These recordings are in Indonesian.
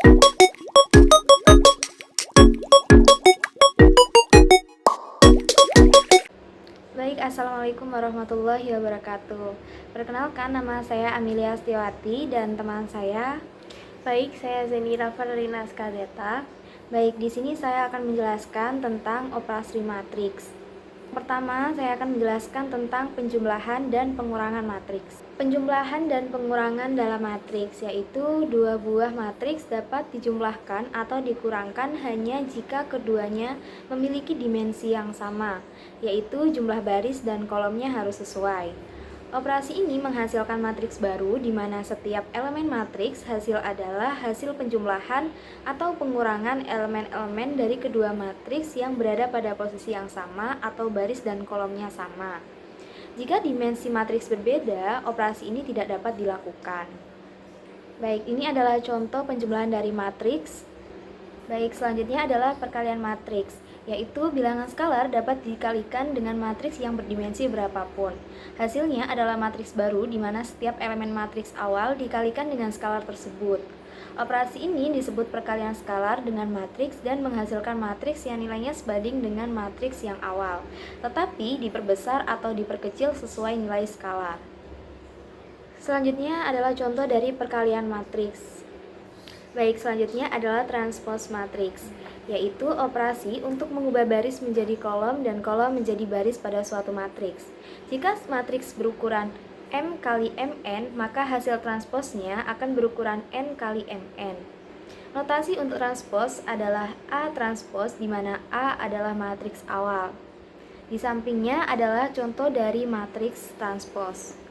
Baik, Assalamualaikum warahmatullahi wabarakatuh. Perkenalkan, nama saya Amelia Setiawati dan teman saya. Baik, saya Zeni Rafaelina Skadeta. Baik, di sini saya akan menjelaskan tentang operasi matriks. Pertama, saya akan menjelaskan tentang penjumlahan dan pengurangan matriks. Penjumlahan dan pengurangan dalam matriks yaitu dua buah matriks dapat dijumlahkan atau dikurangkan hanya jika keduanya memiliki dimensi yang sama, yaitu jumlah baris dan kolomnya harus sesuai. Operasi ini menghasilkan matriks baru di mana setiap elemen matriks hasil adalah hasil penjumlahan atau pengurangan elemen-elemen dari kedua matriks yang berada pada posisi yang sama atau baris dan kolomnya sama. Jika dimensi matriks berbeda, operasi ini tidak dapat dilakukan. Baik, ini adalah contoh penjumlahan dari matriks. Baik, selanjutnya adalah perkalian matriks, yaitu bilangan skalar dapat dikalikan dengan matriks yang berdimensi berapapun. Hasilnya adalah matriks baru di mana setiap elemen matriks awal dikalikan dengan skalar tersebut. Operasi ini disebut perkalian skalar dengan matriks dan menghasilkan matriks yang nilainya sebanding dengan matriks yang awal, tetapi diperbesar atau diperkecil sesuai nilai skalar. Selanjutnya adalah contoh dari perkalian matriks. Baik, selanjutnya adalah transpose matriks, yaitu operasi untuk mengubah baris menjadi kolom dan kolom menjadi baris pada suatu matriks. Jika matriks berukuran M kali Mn, maka hasil transposnya akan berukuran N kali Mn. Notasi untuk transpose adalah A transpose, di mana A adalah matriks awal. Di sampingnya adalah contoh dari matriks transpose.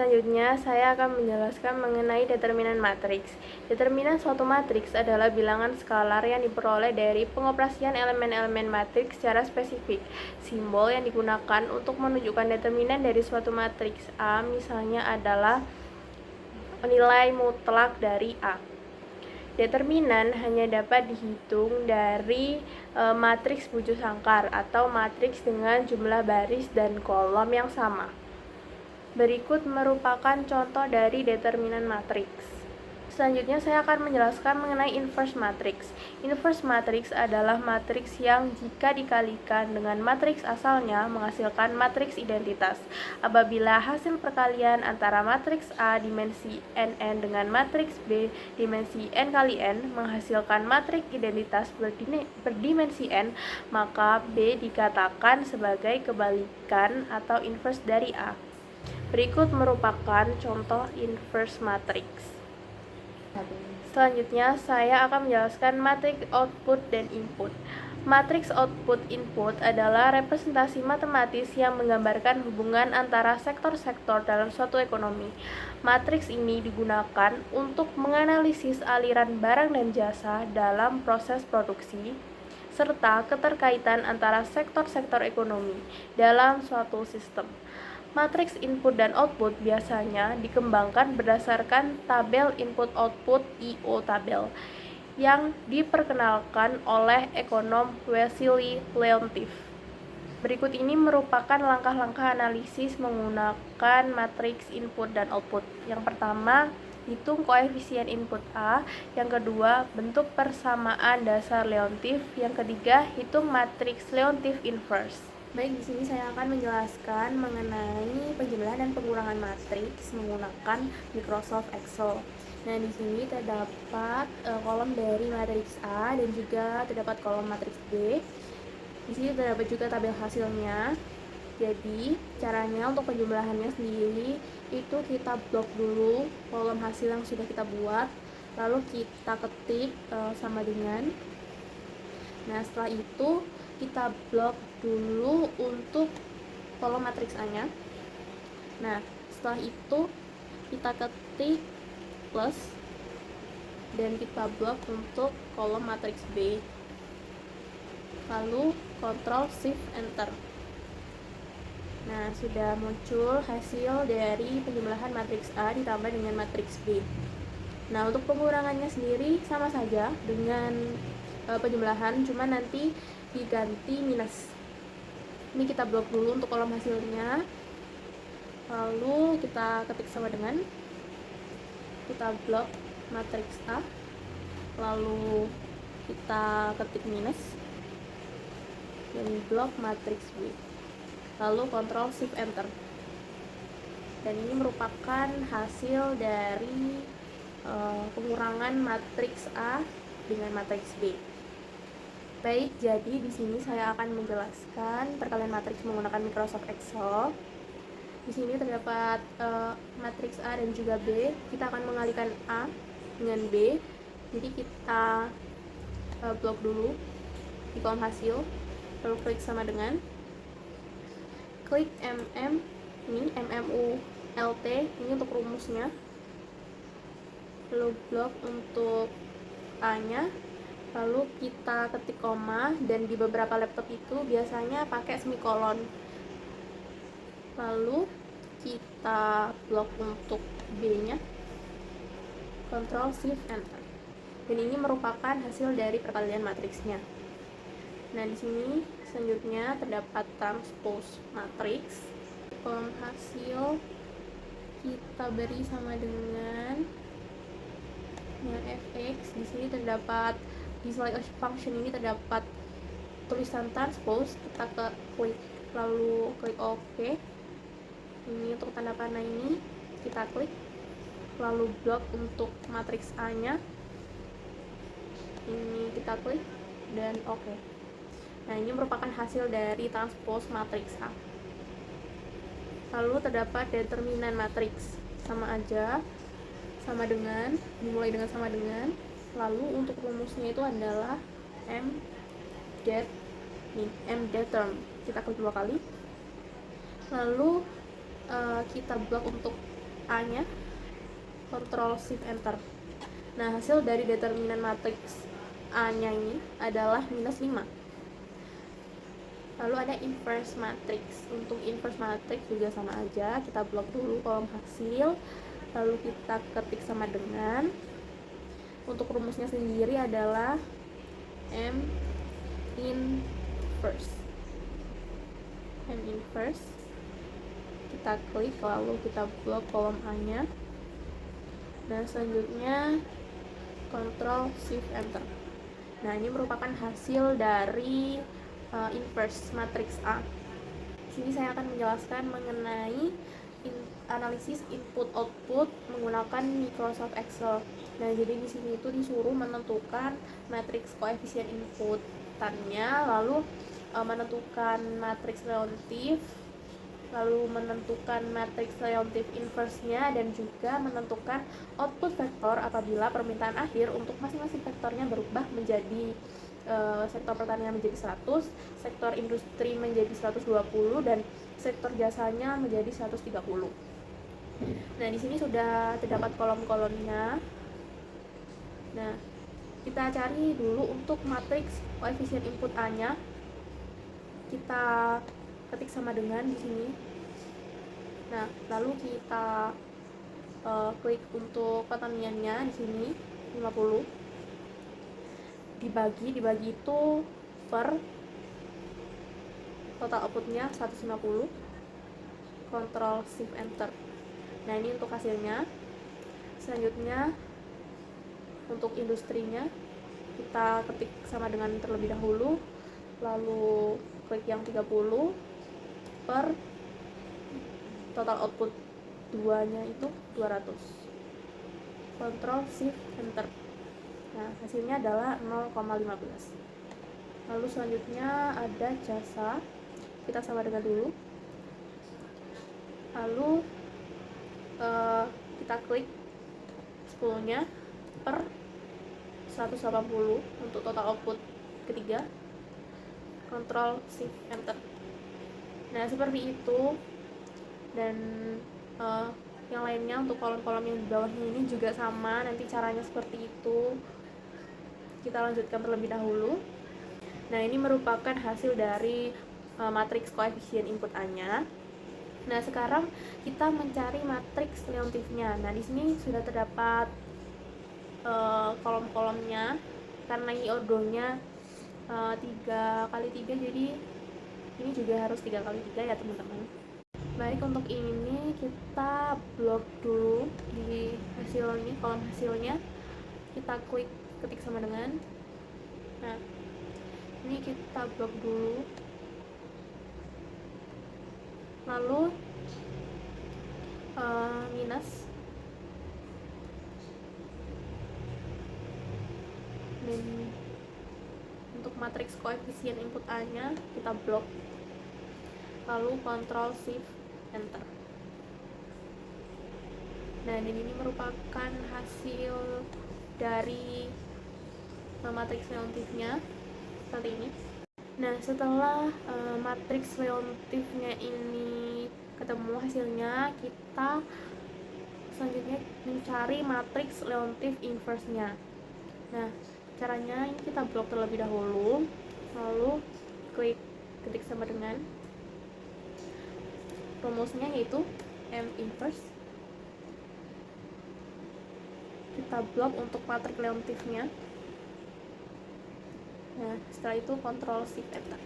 Selanjutnya, saya akan menjelaskan mengenai determinan matriks. Determinan suatu matriks adalah bilangan skalar yang diperoleh dari pengoperasian elemen-elemen matriks secara spesifik. Simbol yang digunakan untuk menunjukkan determinan dari suatu matriks A misalnya adalah nilai mutlak dari A. Determinan hanya dapat dihitung dari matriks bujur sangkar atau matriks dengan jumlah baris dan kolom yang sama. Berikut merupakan contoh dari determinan matriks. Selanjutnya saya akan menjelaskan mengenai inverse matrix. Inverse matrix adalah matriks yang jika dikalikan dengan matriks asalnya menghasilkan matriks identitas. Apabila hasil perkalian antara matriks A dimensi nn dengan matriks B dimensi n kali n menghasilkan matriks identitas berdimensi n, maka B dikatakan sebagai kebalikan atau inverse dari A. Berikut merupakan contoh inverse matrix. Selanjutnya, saya akan menjelaskan matriks output dan input. Matriks output input adalah representasi matematis yang menggambarkan hubungan antara sektor-sektor dalam suatu ekonomi. Matriks ini digunakan untuk menganalisis aliran barang dan jasa dalam proses produksi, serta keterkaitan antara sektor-sektor ekonomi dalam suatu sistem. Matriks input dan output biasanya dikembangkan berdasarkan tabel input-output I/O tabel yang diperkenalkan oleh ekonom Wassily Leontief. Berikut ini merupakan langkah-langkah analisis menggunakan matriks input dan output. Yang pertama, hitung koefisien input A. Yang kedua, bentuk persamaan dasar Leontief. Yang ketiga, hitung matriks Leontief inverse. Baik, di sini saya akan menjelaskan mengenai penjumlahan dan pengurangan matriks menggunakan Microsoft Excel. Nah, di sini terdapat kolom dari matriks A dan juga terdapat kolom matriks B. Di sini terdapat juga tabel hasilnya. Jadi, caranya untuk penjumlahannya sendiri itu kita blok dulu kolom hasil yang sudah kita buat, lalu kita ketik sama dengan. Nah, setelah itu kita blok dulu untuk kolom matriks A-nya. Nah, setelah itu kita ketik plus dan kita blok untuk kolom matriks B. Lalu Ctrl Shift Enter. Nah, sudah muncul hasil dari penjumlahan matriks A ditambah dengan matriks B. Nah, untuk pengurangannya sendiri sama saja dengan penjumlahan, cuma nanti diganti minus. Ini kita blok dulu untuk kolom hasilnya, lalu kita ketik sama dengan, kita blok matriks A, lalu kita ketik minus dan blok matriks B, lalu Ctrl Shift Enter. Dan ini merupakan hasil dari pengurangan matriks A dengan matriks B. Baik, jadi di sini saya akan menjelaskan perkalian matriks menggunakan Microsoft Excel. Di sini terdapat matriks A dan juga B. Kita akan mengalihkan A dengan B. Jadi kita blok dulu di kolom hasil, lalu klik sama dengan, klik ini MMULT, ini untuk rumusnya, lalu blok untuk A-nya, lalu kita ketik koma, dan di beberapa laptop itu biasanya pakai semikolon. Lalu kita blok untuk B-nya, Ctrl Shift Enter. Dan ini merupakan hasil dari perkalian matriksnya. Nah, di sini selanjutnya terdapat transpose matriks. Kolom hasil kita beri sama dengan fx. Di sini terdapat di slide function ini terdapat tulisan transpose. Kita klik, lalu klik OK. Ini untuk tanda panah ini kita klik, lalu blok untuk matriks A-nya ini kita klik dan OK. Nah, ini merupakan hasil dari transpose matriks A. Lalu terdapat determinan matriks, sama aja, sama dengan, dimulai dengan sama dengan. Lalu untuk rumusnya itu adalah mdeterm. Kita klik 2 kali. Lalu kita blok untuk A-nya, Ctrl Shift Enter. Nah, hasil dari determinan matriks A-nya ini adalah minus 5. Lalu ada inverse matrix. Untuk inverse matrix juga sama aja, kita blok dulu kolom hasil, lalu kita ketik sama dengan. Untuk rumusnya sendiri adalah M inverse. Kita klik, lalu kita blok kolom A-nya. Nah, selanjutnya Ctrl Shift Enter. Nah, ini merupakan hasil dari inverse matrix A. Di sini saya akan menjelaskan mengenai analisis input-output menggunakan Microsoft Excel. Nah, jadi di sini itu disuruh menentukan matriks koefisien inputannya, lalu menentukan matriks relatif, lalu menentukan matriks relatif inverse-nya, dan juga menentukan output vektor apabila permintaan akhir untuk masing-masing vektornya berubah menjadi sektor pertanian menjadi 100, sektor industri menjadi 120, dan sektor jasanya menjadi 130. Nah, di sini sudah terdapat kolom-kolomnya. Nah, kita cari dulu untuk matriks koefisien input A-nya. Kita ketik sama dengan di sini. Nah, lalu kita klik untuk pertaniannya di sini 50. Dibagi itu per total outputnya 150. Ctrl Shift Enter. Nah, ini untuk hasilnya. Selanjutnya untuk industrinya kita ketik sama dengan terlebih dahulu, lalu klik yang 30 per total output 2-nya itu 200. Ctrl Shift Enter. Nah, hasilnya adalah 0,15. Lalu selanjutnya ada jasa. Kita sama dengan dulu. Lalu kita klik 10-nya per 180 untuk total output ketiga. Ctrl Shift Enter. Nah, seperti itu. Dan yang lainnya untuk kolom-kolom yang di bawahnya ini juga sama, nanti caranya seperti itu. Kita lanjutkan terlebih dahulu. Nah, ini merupakan hasil dari matriks koefisien input A-nya. Nah, sekarang kita mencari matriks relatifnya. Nah, di sini sudah terdapat kolom-kolomnya. Karena ini ordonya 3x3, jadi ini juga harus 3x3 ya, teman-teman. Baik, untuk ini kita blok dulu di hasil ini, kolom hasilnya. Kita kita klik ketik sama dengan. Nah, ini kita blok dulu, lalu minus, dan untuk matriks koefisien input A nya kita blok, lalu Ctrl Shift Enter. Nah, dan ini merupakan hasil dari matriks leontiefnya seperti ini. Nah, setelah matriks leontiefnya ini ketemu hasilnya, kita selanjutnya mencari matriks leontief inverse-nya. Nah, caranya ini kita blok terlebih dahulu, lalu klik ketik sama dengan rumusnya yaitu M inverse. Kita blok untuk matriks leontiefnya. Nah, setelah itu Ctrl Shift Enter.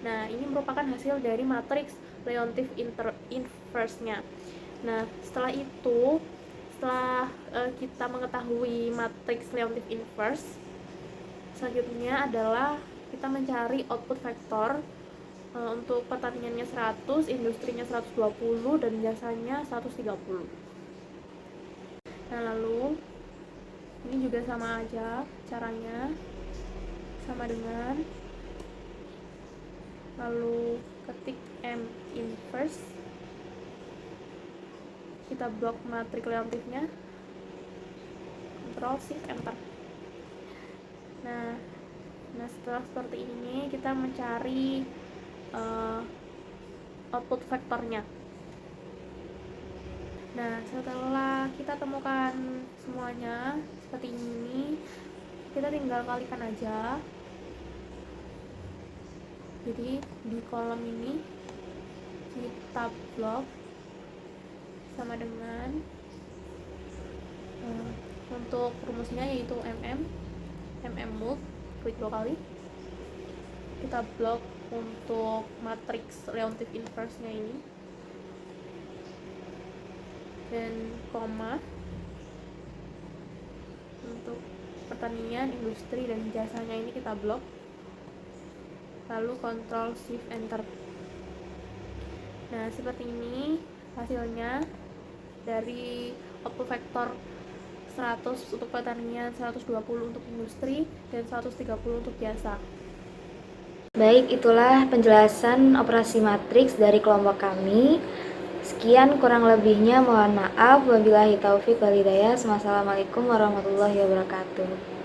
Nah, ini merupakan hasil dari matriks leontief inverse-nya. Nah, setelah kita mengetahui matriks leontief inverse, selanjutnya adalah kita mencari output vektor untuk pertaniannya 100, industrinya 120, dan jasanya 130. Nah, lalu ini juga sama aja caranya, sama dengan lalu ketik M inverse, kita blok matriks leontiefnya, Ctrl Shift Enter. Nah, setelah seperti ini kita mencari output vektornya. Nah, setelah kita temukan semuanya seperti ini, kita tinggal kalikan aja. Jadi di kolom ini kita blok sama dengan untuk rumusnya yaitu mm mult, klik 2 kali. Kita blok untuk matriks leontief inverse-nya ini, dan koma untuk pertanian, industri, dan jasanya ini kita blok, lalu Ctrl Shift Enter. Nah, seperti ini hasilnya dari output vektor 100 untuk pertanian, 120 untuk industri, dan 130 untuk jasa. Baik, itulah penjelasan operasi matriks dari kelompok kami. Sekian, kurang lebihnya mohon maaf. Wabillahi taufik wal hidayah. Wassalamualaikum warahmatullahi wabarakatuh.